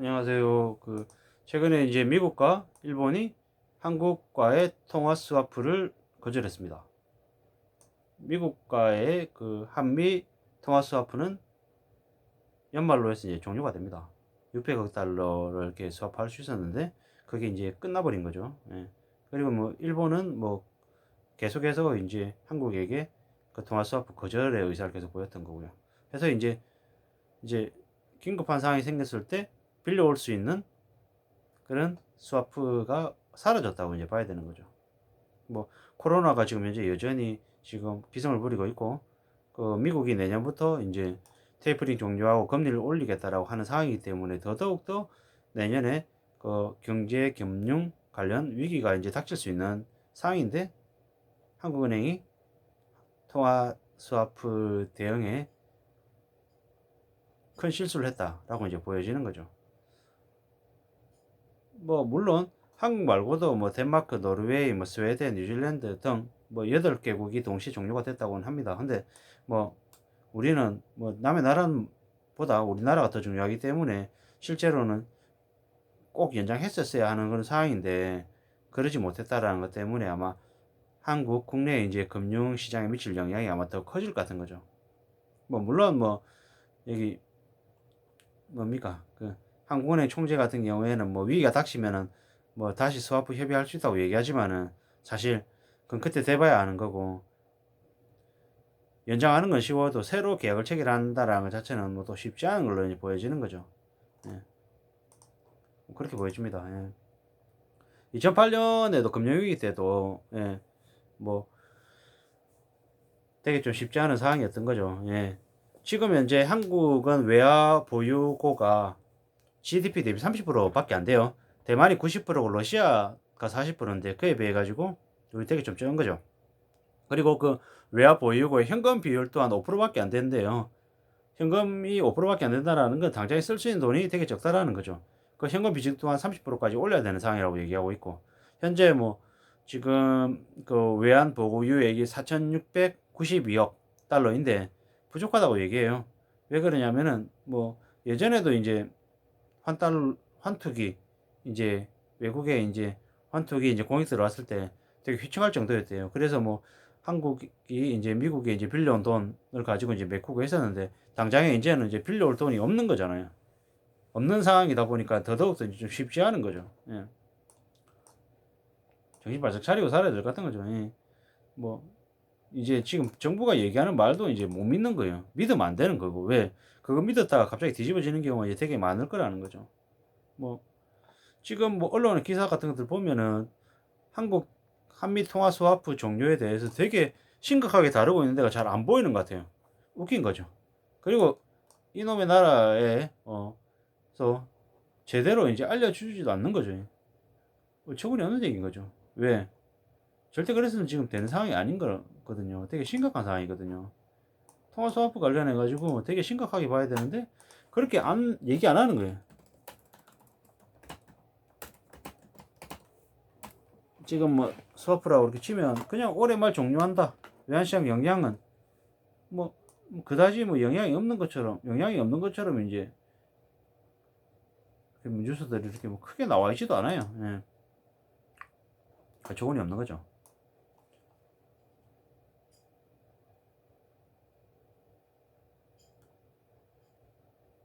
안녕하세요. 최근에 이제 미국과 일본이 한국과의 통화 스와프를 거절했습니다. 미국과의 한미 통화 스와프는 연말로 해서 이제 종료가 됩니다. 600억 달러를 이렇게 스와프할 수 있었는데 그게 이제 끝나버린 거죠. 예. 그리고 뭐 일본은 뭐 계속해서 이제 한국에게 그 통화 스와프 거절의 의사를 계속 보였던 거고요. 그래서 이제 긴급한 상황이 생겼을 때 빌려올 수 있는 그런 스와프가 사라졌다고 이제 봐야 되는 거죠. 뭐 코로나가 지금 현재 여전히 지금 기승을 부리고 있고 미국이 내년부터 이제 테이퍼링 종료하고 금리를 올리겠다라고 하는 상황이기 때문에 더더욱더 내년에 경제 금융 관련 위기가 이제 닥칠 수 있는 상황인데 한국은행이 통화 스와프 대응에 큰 실수를 했다라고 이제 보여지는 거죠. 뭐 물론 한국 말고도 뭐 덴마크, 노르웨이, 뭐 스웨덴, 뉴질랜드 등 뭐 8개국이 동시 종료가 됐다고는 합니다. 근데 뭐 우리는 뭐 남의 나라보다 우리나라가 더 중요하기 때문에 실제로는 꼭 연장했었어야 하는 그런 상황인데 그러지 못했다라는 것 때문에 아마 한국 국내 이제 금융 시장에 미칠 영향이 아마 더 커질 것 같은 거죠. 뭐 물론 뭐 여기 뭡니까 한국은행 총재 같은 경우에는 뭐 위기가 닥치면은 뭐 다시 스와프 협의할 수 있다고 얘기하지만은 사실 그건 그때 돼봐야 아는 거고 연장하는 건 쉬워도 새로 계약을 체결한다라는 것 자체는 뭐 또 쉽지 않은 걸로 이제 보여지는 거죠. 예. 그렇게 보여집니다. 예. 2008년에도 금융위기 때도 뭐 되게 좀 쉽지 않은 상황이었던 거죠. 예. 지금 현재 한국은 외화 보유고가 GDP 대비 30%밖에 안 돼요. 대만이 90%고 러시아가 40%인데 그에 비해 가지고 우리 되게 좀 적은 거죠. 그리고 외화 보유고의 현금 비율 또한 5%밖에 안 된대요. 현금이 5%밖에 안 된다라는 건 당장에 쓸 수 있는 돈이 되게 적다라는 거죠. 그 현금 비중 또한 30%까지 올려야 되는 상황이라고 얘기하고 있고 현재 뭐 지금 외환 보유액이 4,692억 달러인데 부족하다고 얘기해요. 왜 그러냐면은 뭐 예전에도 이제 환투기 이제 외국에 이제 환투기 이제 공익 들어왔을 때 되게 휘청할 정도였대요. 그래서 뭐 한국이 이제 미국에 이제 빌려온 돈을 가지고 이제 메꾸고 했었는데 당장에 이제는 이제 빌려올 돈이 없는 거잖아요. 없는 상황이다 보니까 더더욱더 좀 쉽지 않은 거죠. 예. 정신 바짝 차리고 살아야 될 것 같은 거죠. 예. 뭐 이제 지금 정부가 얘기하는 말도 이제 못 믿는 거예요. 믿으면 안 되는 거고 왜 그거 믿었다가 갑자기 뒤집어지는 경우가 이제 되게 많을 거라는 거죠. 뭐 지금 뭐 언론의 기사 같은 것들 보면은 한국 한미 통화 스와프 종료에 대해서 되게 심각하게 다루고 있는 데가 잘 안 보이는 것 같아요. 웃긴 거죠. 그리고 이놈의 나라에 서 제대로 이제 알려주지도 않는 거죠. 어처구니 없는 얘기인 거죠. 왜? 절대 그래서는 지금 되는 상황이 아닌 거거든요. 되게 심각한 상황이거든요. 통화 스와프 관련해 가지고 되게 심각하게 봐야 되는데 그렇게 얘기 안 하는 거예요. 지금 뭐 스와프라고 이렇게 치면 그냥 올해 말 종료한다. 외환시장 영향은 뭐 그다지 뭐 영향이 없는 것처럼 이제 뉴스들이 이렇게 뭐 크게 나와 있지도 않아요. 예. 조건이 없는 거죠.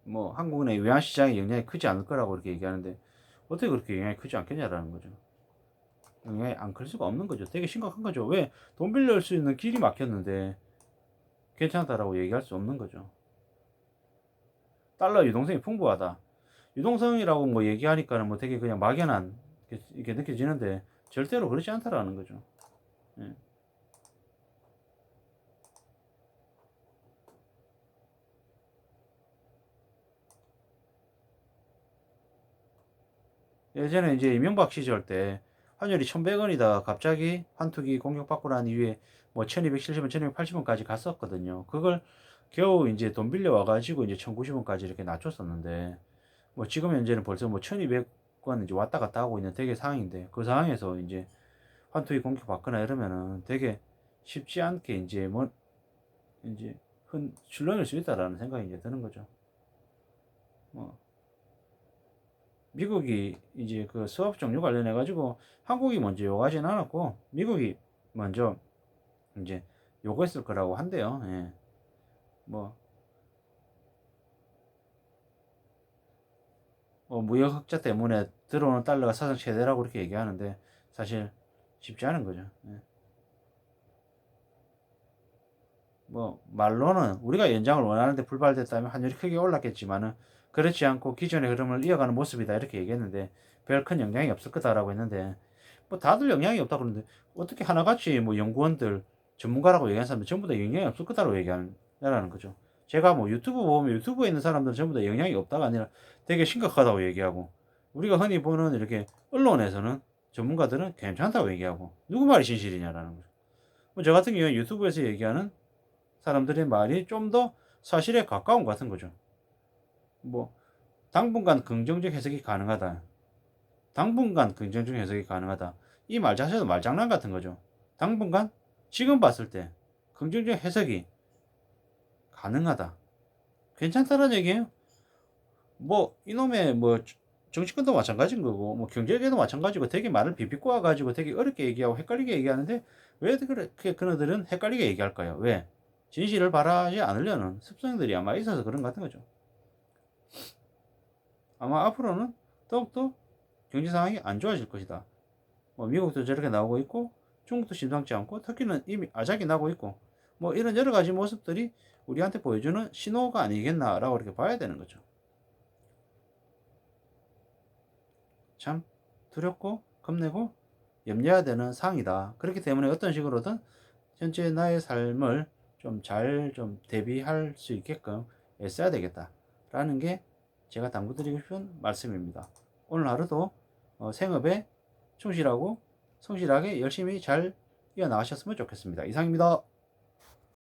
뭐 한국은행 외환시장의 영향이 크지 않을 거라고 이렇게 얘기하는데 어떻게 그렇게 영향이 크지 않겠냐라는 거죠. 영향이 안 클 수가 없는 거죠. 되게 심각한 거죠. 왜 돈 빌릴 수 있는 길이 막혔는데 괜찮다라고 얘기할 수 없는 거죠. 달러 유동성이 풍부하다. 유동성이라고 뭐 얘기하니까는 뭐 되게 그냥 막연한 이렇게 느껴지는데 절대로 그렇지 않다라는 거죠. 예. 예전에 이제 이명박 시절 때 환율이 1,100원이다가 갑자기 환투기 공격받고 난 이후에 뭐 1,270원, 1,280원까지 갔었거든요. 그걸 겨우 이제 돈 빌려 와가지고 이제 1,090원까지 이렇게 낮췄었는데 뭐 지금 현재는 벌써 뭐 1,200원 이제 왔다 갔다 하고 있는 되게 상황인데 그 상황에서 이제 환투기 공격받거나 이러면은 되게 쉽지 않게 이제 뭐 이제 출렁일 수 있다라는 생각이 이제 드는 거죠. 뭐 미국이 이제 그 수업 종료 관련해 가지고 한국이 먼저 요구하진 않았고 미국이 먼저 이제 요구했을 거라고 한대요. 예. 뭐, 무역 흑자 때문에 들어오는 달러가 사상 최대라고 그렇게 얘기하는데 사실 쉽지 않은 거죠. 예. 뭐 말로는 우리가 연장을 원하는데 불발됐다면 환율이 크게 올랐겠지만은 그렇지 않고 기존의 흐름을 이어가는 모습이다 이렇게 얘기했는데 별 큰 영향이 없을 거다라고 했는데 뭐 다들 영향이 없다 그러는데 어떻게 하나같이 뭐 연구원들 전문가라고 얘기하는 사람들 전부 다 영향이 없을 거다라고 얘기하는 거죠. 제가 뭐 유튜브 보면 유튜브에 있는 사람들은 전부 다 영향이 없다가 아니라 되게 심각하다고 얘기하고 우리가 흔히 보는 이렇게 언론에서는 전문가들은 괜찮다고 얘기하고 누구 말이 진실이냐라는 거죠. 뭐 저 같은 경우에 유튜브에서 얘기하는 사람들의 말이 좀 더 사실에 가까운 것 같은 거죠. 뭐 당분간 긍정적 해석이 가능하다. 당분간 긍정적 해석이 가능하다. 이 말 자체도 말장난 같은 거죠. 당분간 지금 봤을 때 긍정적 해석이 가능하다. 괜찮다는 얘기예요. 뭐 이놈의 뭐 정치권도 마찬가지인 거고 뭐 경제계도 마찬가지고 되게 말을 비비 꼬아 가지고 되게 어렵게 얘기하고 헷갈리게 얘기하는데 왜 그렇게 그들은 헷갈리게 얘기할까요? 왜? 진실을 바라지 않으려는 습성들이 아마 있어서 그런 것 같은 거죠. 아마 앞으로는 더욱더 경제 상황이 안 좋아질 것이다. 뭐 미국도 저렇게 나오고 있고 중국도 심상치 않고 터키는 이미 아작이 나고 있고 뭐 이런 여러 가지 모습들이 우리한테 보여주는 신호가 아니겠나라고 이렇게 봐야 되는 거죠. 참 두렵고 겁내고 염려해야 되는 사항이다. 그렇기 때문에 어떤 식으로든 현재 나의 삶을 좀 잘 좀 대비할 수 있게끔 애써야 되겠다라는 게 제가 당부드리고 싶은 말씀입니다. 오늘 하루도 생업에 충실하고 성실하게 열심히 잘 이어나가셨으면 좋겠습니다. 이상입니다.